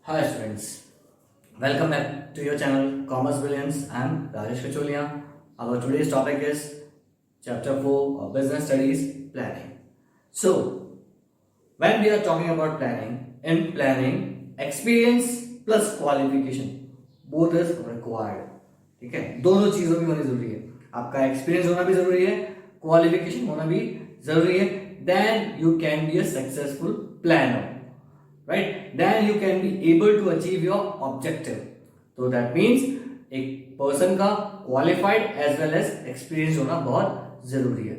Hi students, welcome back to your channel Commerce Brilliance. I am Rajesh Kacholia. Our today's topic is Chapter 4 of Business Studies Planning. So, when we are talking about planning, in planning, experience plus qualification both is required. ठीक है, दोनों चीजों की होनी जरूरी है. आपका experience होना भी जरूरी है, क्वालिफिकेशन होना भी जरूरी है. Then you can be a successful planner. Right, then you can be able to achieve your objective. So that means एक पर्सन का qualified as well as experience होना बहुत जरूरी है.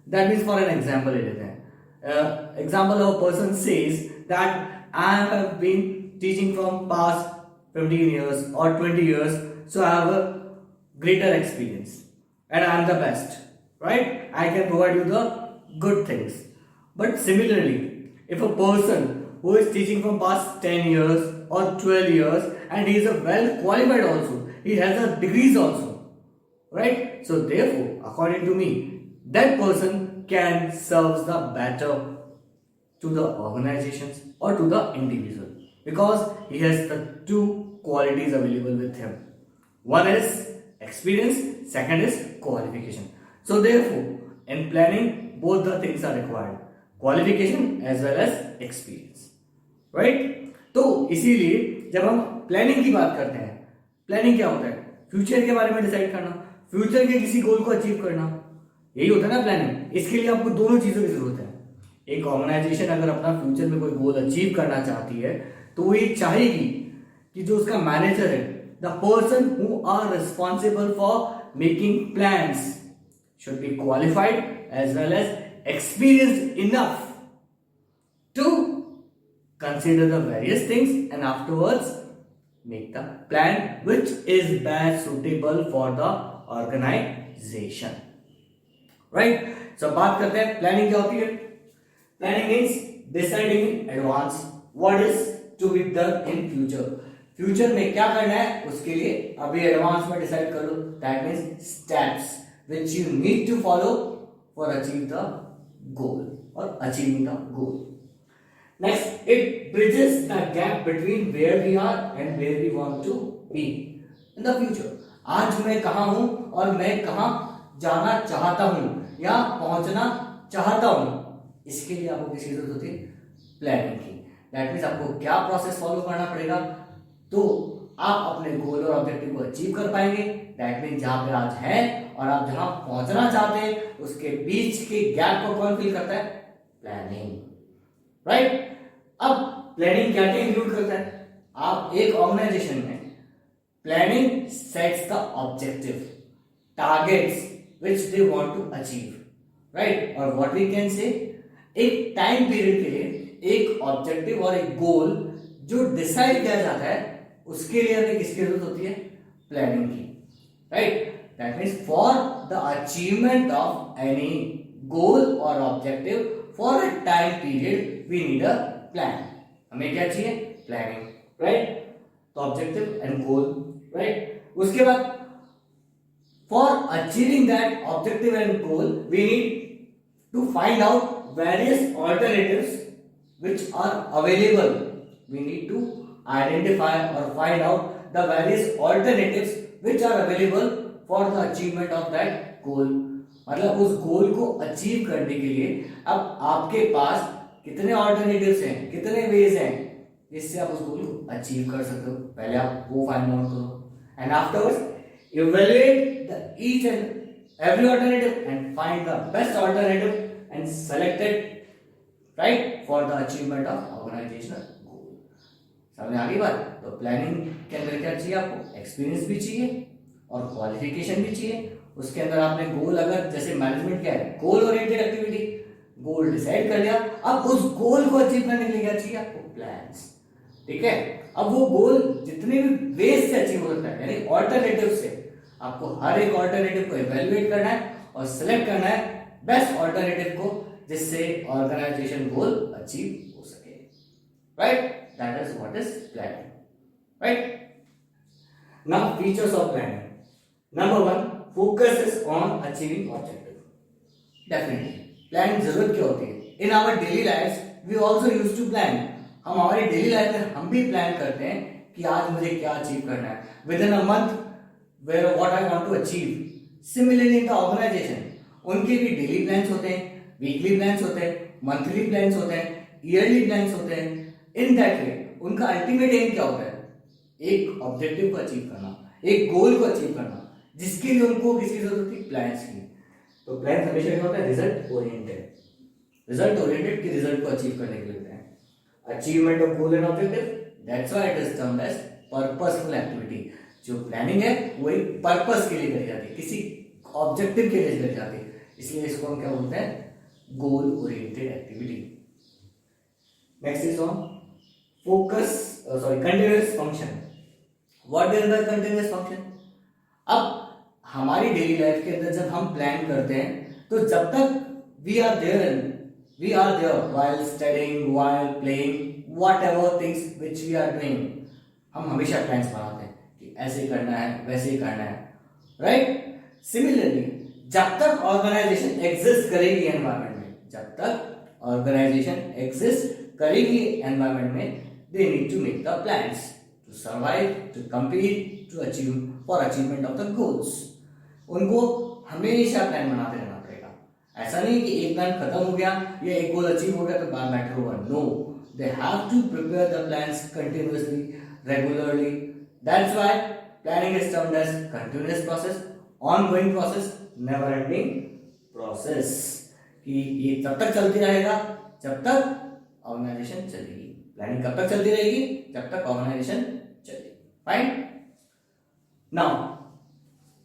That means for an example ले लेते हैं. Example of person says that I have been teaching from past 15 years or 20 years, so I have a greater experience and I am the best, right? I can provide you the good things. But similarly, if a person who is teaching from past 10 years or 12 years and he is a well qualified also, he has a degrees also, right? So therefore, according to me, that person can serve the better to the organizations or to the individual because he has the two qualities available with him. One is experience, second is qualification. So therefore, in planning, both the things are required, qualification as well as experience. Right, तो इसीलिए जब हम planning की बात करते हैं, planning क्या होता है? फ्यूचर के बारे में डिसाइड करना, फ्यूचर के किसी गोल को अचीव करना, यही होता है ना प्लानिंग. इसके लिए आपको दोनों चीजों की जरूरत है. एक ऑर्गेनाइजेशन अगर अपना फ्यूचर में कोई गोल अचीव करना चाहती है तो वो ये चाहेगी कि जो उसका मैनेजर है, the person who are responsible for making plans should be qualified as well as experienced enough to consider the various things and afterwards make the plan which is best suitable for the organization. Right? So बात करते हैं planning क्या होती है. Planning means deciding in advance what is to be done in future. Future में क्या करना है उसके लिए अभी एडवांस में डिसाइड कर लो. That means steps which you need to follow for achieve the goal or achieving the goal. Next, it bridges the gap between where we are and where we want to be in the future. आज मैं कहाँ हूँ और मैं कहाँ जाना चाहता हूँ या पहुँचना चाहता हूँ, इसके लिए आपको किसकी जरूरत होती है? प्लानिंग की. दैट मीन्स आपको क्या प्रोसेस फॉलो करना पड़ेगा तो आप अपने गोल और ऑब्जेक्टिव को अचीव कर पाएंगे. दैट मीन्स जहाँ पे आज है और आप जहाँ पहुँचना चाहते हैं उसके बीच के गैप को कौन फिल करता है? प्लानिंग. राइट, अब प्लानिंग क्या क्या इंक्लूड करता है? आप एक ऑर्गेनाइजेशन में planning sets the objective, targets which they want to achieve, right. और व्हाट वी कैन से, एक टाइम पीरियड के लिए एक ऑब्जेक्टिव और एक गोल जो डिसाइड किया जाता है उसके लिए हमें किसकी जरूरत होती है? प्लानिंग की. Right, that means for the achievement of any goal और objective for a time period we need a plan. हमें क्या चाहिए? प्लानिंग. राइट, तो ऑब्जेक्टिव एंड गोल. राइट, उसके बाद for achieving that objective and goal we need to find out various alternatives which are available. We need to identify और find out the various alternatives which are available for the achievement of that गोल. मतलब उस गोल को achieve करने के लिए अब आपके पास कितने ऑल्टरनेटिव्स हैं, कितने वेज हैं जिससे आप उस गोल को अचीव कर सकते हो. पहले आप वो फाइंड आउट करो and afterwards evaluate the each and every alternative and find the best alternative and select it, right, for the achievement of organisational goal. समझ आ गई बात? तो प्लानिंग के अंदर क्या चाहिए आपको? एक्सपीरियंस भी चाहिए और क्वालिफिकेशन भी चाहिए. उसके अंदर आपने गोल, अगर जैसे मैनेजमेंट क्या है? Goal oriented activity. Goal decide कर लिया, अब उस गोल को अचीव करने के लिए क्या चाहिए आपको? प्लान्स. ठीक है, अब वो गोल जितने भी वेज से अचीव हो सकता है यानी ऑल्टरनेटिव से, आपको हर एक ऑल्टरनेटिव को इवैल्यूएट करना है और सिलेक्ट करना है बेस्ट ऑल्टरनेटिव को जिससे ऑर्गेनाइजेशन गोल अचीव हो सके. Right, that is what is planning. Right, now features of planning. Number 1, focuses on achieving objective. Definitely, planning जरूरत क्या होती है? In our daily lives, we also used to plan. हम हमारी डेली लाइफ में हम भी प्लान करते हैं कि आज मुझे क्या अचीव करना है within a month, where what I want to achieve. Similarly in the organisation उनके भी डेली प्लान्स होते हैं, वीकली प्लान्स होते हैं, मंथली प्लान्स होते हैं, ईयरली प्लान्स होते हैं। इन दैट वे उनका अल्टीमेट एम क्या होता है? एक ऑब्जेक्टिव को अचीव करना, एक गोल को अचीव करना, जिसके लिए उनको किसकी जरूरत होती है? प्लान्स की। तो प्लान हमेशा क्या होता है? Result oriented. रिजल्ट ओरिएंटेड की रिजल्ट को अचीव करने के लिए होता है। Achievement of goal and objective, that's why it is termed as purposeful activity. जो प्लानिंग है वो एक पर्पस के लिए करी जाती है, किसी ऑब्जेक्टिव के लिए करी जाती है, इसलिए इसको हम क्या बोलते हैं? Goal oriented activity. Next is on continuous function. What is the continuous function? अब हमारी डेली लाइफ के अंदर जब हम प्लान करते हैं तो जब तक we are there while studying, while playing, whatever things which we are doing, हम हमेशा प्लान्स बनाते हैं कि ऐसे करना है, वैसे ही करना है, राइट? सिमिलरली जब तक ऑर्गेनाइजेशन एग्जिस्ट करेगी एनवायरनमेंट में, जब तक ऑर्गेनाइजेशन एग्जिस्ट करेगी एनवायरनमेंट में, they need to make the plans to survive, to compete, to achieve, for achievement of the goals. उनको हमेशा प्लान बनाते रहना पड़ेगा। ऐसा नहीं कि एक प्लान खत्म हो गया या एक गोल अचीव हो गया तो बाद मैटर हुआ। No, they have to prepare the plans continuously, regularly. That's why planning is termed as continuous process, ongoing process, never ending process. कि ये तब तक चलती रहेगा जब तक ऑर्गेनाइजेशन चलेगी। प्लानिंग कब तक चलती रहेगी? जब तक ऑर्गेनाइजेशन चलेगी। फाइन। Now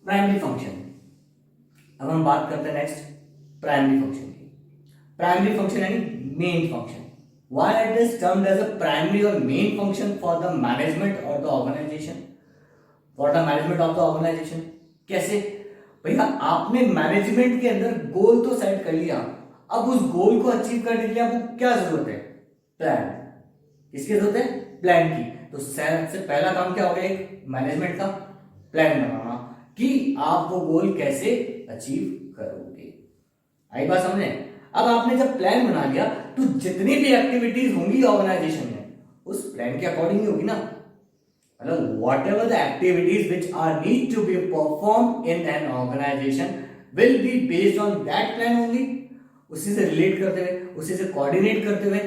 primary function. अब हम बात करते हैं नेक्स्ट प्राइमरी फंक्शन की। प्राइमरी फंक्शन यानी main function. Why it is termed as a primary और main function for the management और the organisation, for the management of the organisation. कैसे? भैया आपने मैनेजमेंट के अंदर गोल तो सेट कर लिया, अब उस गोल को अचीव करने के लिए आपको क्या जरूरत है? प्लान। किसकी जरूरत है? प्लान की। तो सबसे पहला काम क्या हो गया? एक मैनेजमेंट का प्लान बनाना कि आप वो गोल कैसे अचीव करोगे। आई बात समझे? अब आपने जब प्लान बना लिया तो जितनी भी एक्टिविटीज होंगी ऑर्गेनाइजेशन में उस प्लान के अकॉर्डिंग ही होगी ना। मतलब whatever the activities which are need to be perform in an organisation will be based on that plan only. उसी से रिलेट करते हुए, उसी से कोऑर्डिनेट करते हुए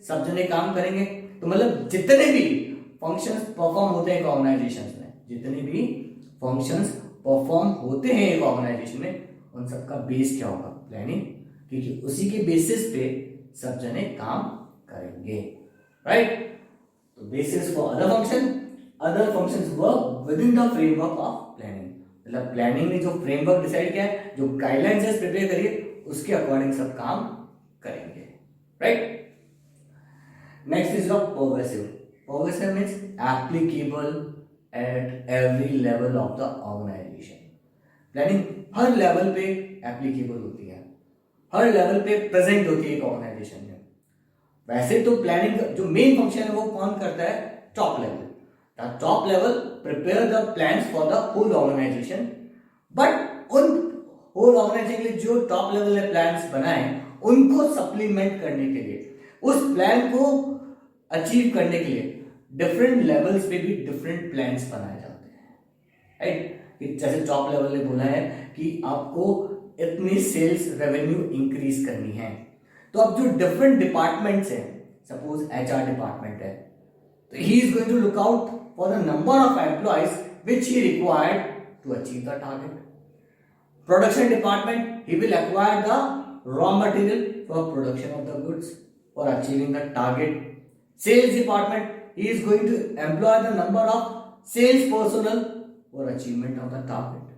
सब जने काम करेंगे। तो मतलब जितने भी फंक्शंस परफॉर्म होते हैं एक ऑर्गेनाइजेशन में, जितने भी फंक्शंस परफॉर्म होते हैं एक ऑर्गेनाइजेशन में, उन सबका बेस क्या होगा? प्लानिंग। क्योंकि उसी के बेसिस पे सब जने काम करेंगे, राइट? तो basis for other functions work with in the framework of planning. मतलब प्लानिंग ने जो फ्रेमवर्क डिसाइड किया है, जो गाइडलाइंस प्रिपेयर करिए, उसके अकॉर्डिंग सब काम करेंगे, right? Next is pervasive. Pervasive means applicable at every level of the organisation. Planning हर लेवल पे एप्लीकेबल होती है, हर लेवल पे प्रेजेंट होती है एक ऑर्गेनाइजेशन में। वैसे तो प्लानिंग जो मेन फंक्शन है वो कौन करता है? Top level. The top level prepare the plans for the whole organisation, but उन होल ऑर्गेनाइजेशन के लिए जो टॉप लेवल ने प्लान्स बनाए उनको सप्लीमेंट करने के लिए, उस प्लान को अचीव करने के लिए डिफरेंट लेवल्स पे भी डिफरेंट प्लान्स बनाए जाते हैं, राइट? जैसे टॉप लेवल ने बोला है कि आपको इतनी सेल्स रेवेन्यू इंक्रीज करनी है, तो अब जो डिफरेंट डिपार्टमेंट्स हैं, सपोज एचआर डिपार्टमेंट है, तो he is going to look out for the number of employees which he required to achieve the target. Production department, he will acquire the raw material for production of the goods for achieving the target. Sales department, he is going to employ the number of sales personnel for achievement of the target,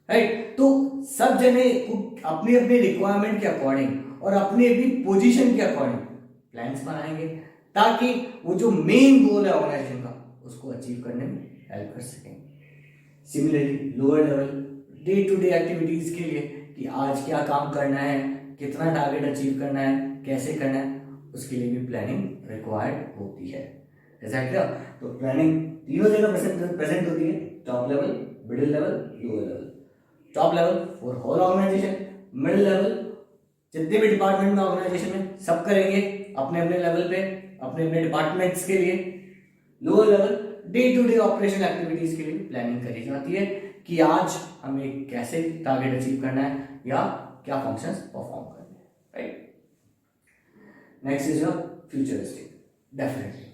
right? तो सब जने अपनी अपनी requirement के according और अपनी अपनी position के अकॉर्डिंग प्लान्स बनाएंगे ताकि वो जो मेन गोल है ऑर्गेनाइजेशन का उसको अचीव करने में हेल्प कर सकें। Similarly lower level day to day activities के लिए कि आज क्या काम करना है, कितना टारगेट अचीव करना है, कैसे करना है, उसके लिए भी प्लानिंग रिक्वायर्ड होती है। ऐसा क्या? तो प्लानिंग तीनों जगह प्रेजेंट होती है, top level, middle level, lower level. Top level for whole organisation, middle level जितने भी डिपार्टमेंट में ऑर्गेनाइजेशन में सब करेंगे अपने अपने लेवल पे अपने अपने डिपार्टमेंट्स के लिए, lower level day to day operation activities के लिए प्लानिंग करी जाती है कि आज हमें कैसे टारगेट अचीव करना है या क्या फंक्शंस परफॉर्म करने हैं, right. Next is your futuristic. Definitely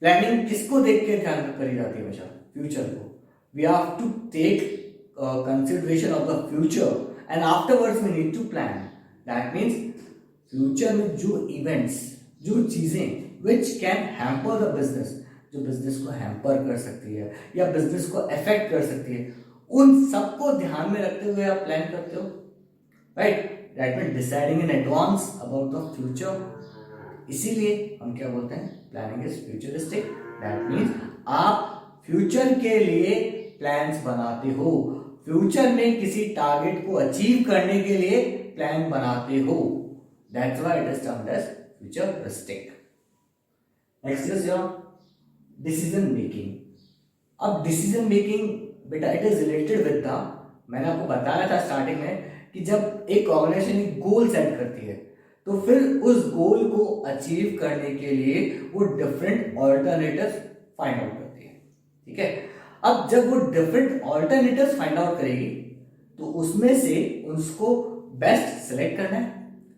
planning किसको देख के ध्यान में करी जाती है? हमेशा फ्यूचर को। We have to take consideration of the future and afterwards we need to plan. That means future में जो इवेंट्स, जो चीजें which can hamper the business, जो बिजनेस को हैम्पर कर सकती है या बिजनेस को अफेक्ट कर सकती है, उन सबको ध्यान में रखते हुए आप प्लान करते हो, right. That means deciding in advance about the future. इसीलिए हम क्या बोलते हैं? Planning is futuristic. That means आप फ्यूचर के लिए प्लान्स बनाते हो, फ्यूचर में किसी टारगेट को अचीव करने के लिए प्लान बनाते हो। That's why it is termed as futuristic. Next is your decision making. अब डिसीजन मेकिंग बेटा it is related with the, मैंने आपको बताया था स्टार्टिंग में कि जब एक ऑर्गेनाइजेशन एक गोल सेट करती है तो फिर उस गोल को अचीव करने के लिए वो डिफरेंट ऑल्टरनेटिव्स फाइंड आउट करती है, ठीक है। अब जब वो डिफरेंट ऑल्टरनेटिव्स फाइंड आउट करेगी तो उसमें से उसको बेस्ट सेलेक्ट करना है।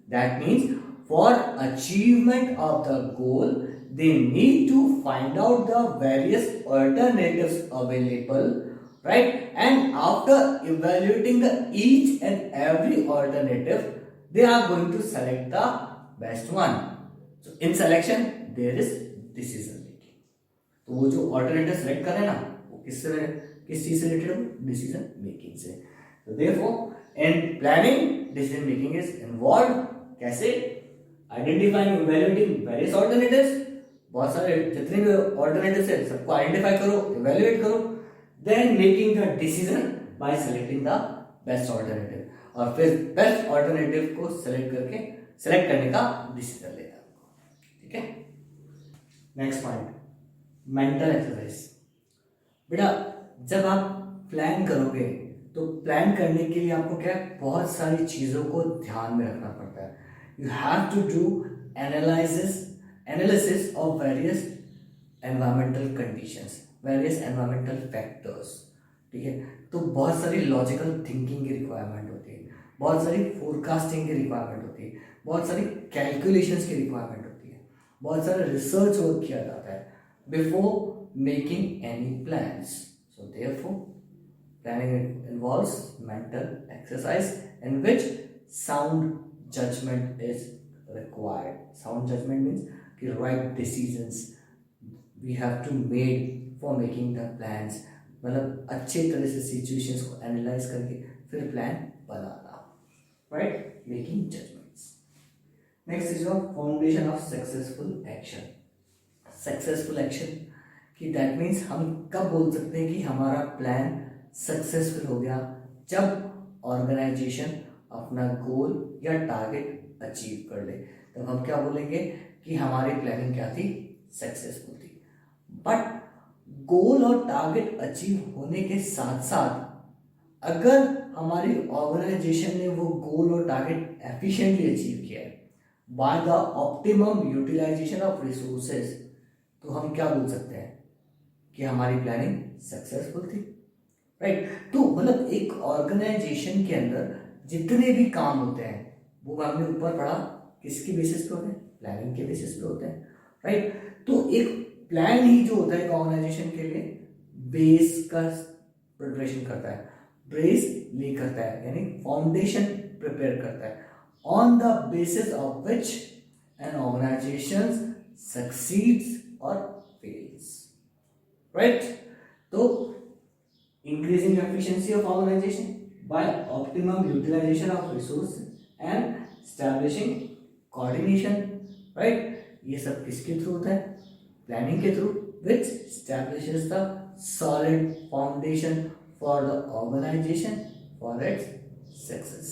That means for achievement of the goal they need to find out the various alternatives available, right? And after evaluating the each and every alternative, they are going to select the best one. So in selection there is decision making. तो वो जो alternative select कर रहे हैं ना, वो किस चीज से related है? Decision making से। So therefore in planning decision making is involved। कैसे? Identifying, evaluating various alternatives, बहुत सारे जितने भी ऑल्टरनेटिव्स है सबको आइडेंटिफाई करो, इवैल्यूएट करो, then making the decision by selecting the best alternative, और फिर बेस्ट ऑल्टरनेटिव को सेलेक्ट करने का डिसीजन लेना, ठीक है। Next point, mental exercise. बेटा जब आप प्लान करोगे तो प्लान करने के लिए आपको क्या है, बहुत सारी चीजों को ध्यान में रखना पड़ता है। You have to do analysis of various environmental conditions, various environmental factors, ठीक है। तो बहुत सारी लॉजिकल थिंकिंग की रिक्वायरमेंट होती है, बहुत सारी फोरकास्टिंग की रिक्वायरमेंट होती है, बहुत सारी कैलकुलेशंस की रिक्वायरमेंट होती है, बहुत सारा रिसर्च वर्क किया जाता है before making any plans. So therefore planning involves mental exercise in which sound judgment is required. Sound judgment means the right decisions we have to made for making the plans। मतलब अच्छे तरह से situations को analyse करके फिर plan बनाना, right, making judgments. Next is your foundation of successful action. Successful action कि that means हम कब बोल सकते हैं कि हमारा प्लान सक्सेसफुल हो गया? जब ऑर्गेनाइजेशन अपना गोल या टारगेट अचीव कर ले, तब हम क्या बोलेंगे कि हमारी प्लानिंग क्या थी? सक्सेसफुल थी। बट गोल और टारगेट अचीव होने के साथ साथ अगर हमारी ऑर्गेनाइजेशन ने वो गोल और टारगेट एफिशिएंटली अचीव किया है by the optimum utilisation of resources, तो हम क्या बोल सकते हैं कि हमारी प्लानिंग सक्सेसफुल थी, राइट। तो मतलब एक ऑर्गेनाइजेशन के अंदर जितने भी काम होते हैं वो हमने ऊपर पढ़ा किसके बेसिस पे होते हैं? प्लानिंग के बेसिस पे होते हैं, राइट। तो एक प्लान ही जो होता है ऑर्गेनाइजेशन के लिए बेस का प्रिपरेशन करता है, बेस ले करता है, यानी फाउंडेशन प्रिपेयर करता है, on the basis of which an organisation succeeds और फेल्स, राइट। तो increasing efficiency of organisation by optimum utilisation of resource and establishing coordination, right? ये सब किसके थ्रू होता है? प्लानिंग के through, which establishes the solid foundation for the organization for its success.